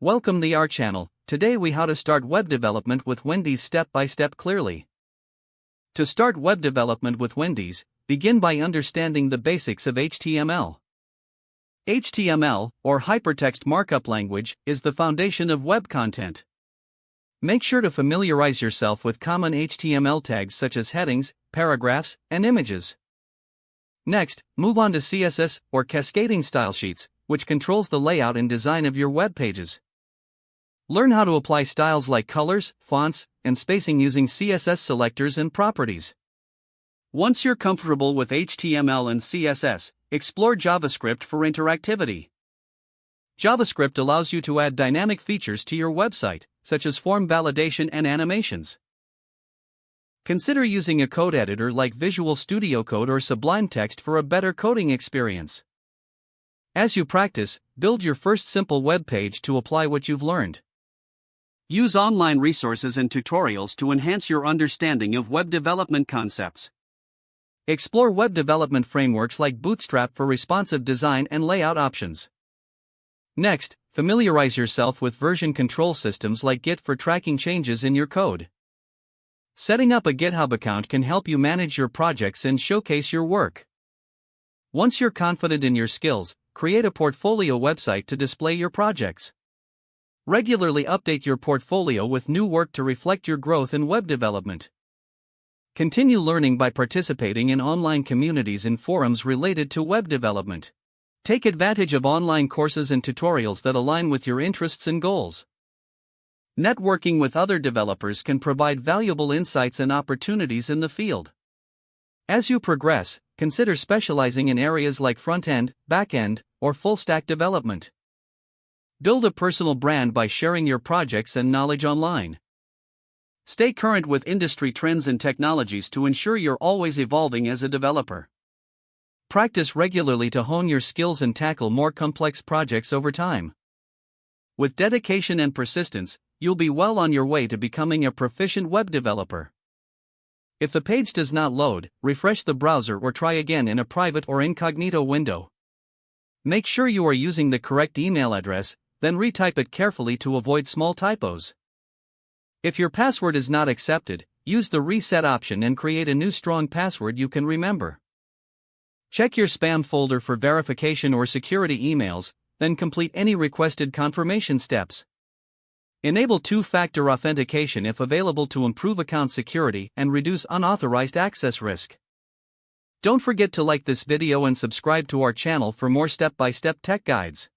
Welcome to our channel. Today we how to start web development with Wendy's step-by-step clearly. To start web development with Wendy's, begin by understanding the basics of HTML. HTML, or hypertext markup language, is the foundation of web content. Make sure to familiarize yourself with common HTML tags such as headings, paragraphs, and images. Next, move on to CSS, or cascading style sheets, which controls the layout and design of your web pages. Learn how to apply styles like colors, fonts, and spacing using CSS selectors and properties. Once you're comfortable with HTML and CSS, explore JavaScript for interactivity. JavaScript allows you to add dynamic features to your website, such as form validation and animations. Consider using a code editor like Visual Studio Code or Sublime Text for a better coding experience. As you practice, build your first simple web page to apply what you've learned. Use online resources and tutorials to enhance your understanding of web development concepts. Explore web development frameworks like Bootstrap for responsive design and layout options. Next, familiarize yourself with version control systems like Git for tracking changes in your code. Setting up a GitHub account can help you manage your projects and showcase your work. Once you're confident in your skills, create a portfolio website to display your projects. Regularly update your portfolio with new work to reflect your growth in web development. Continue learning by participating in online communities and forums related to web development. Take advantage of online courses and tutorials that align with your interests and goals. Networking with other developers can provide valuable insights and opportunities in the field. As you progress, consider specializing in areas like front-end, back-end, or full-stack development. Build a personal brand by sharing your projects and knowledge online. Stay current with industry trends and technologies to ensure you're always evolving as a developer. Practice regularly to hone your skills and tackle more complex projects over time. With dedication and persistence, you'll be well on your way to becoming a proficient web developer. If the page does not load, refresh the browser or try again in a private or incognito window. Make sure you are using the correct email address, then retype it carefully to avoid small typos. If your password is not accepted, use the reset option and create a new strong password you can remember. Check your spam folder for verification or security emails, then complete any requested confirmation steps. Enable two-factor authentication if available to improve account security and reduce unauthorized access risk. Don't forget to like this video and subscribe to our channel for more step-by-step tech guides.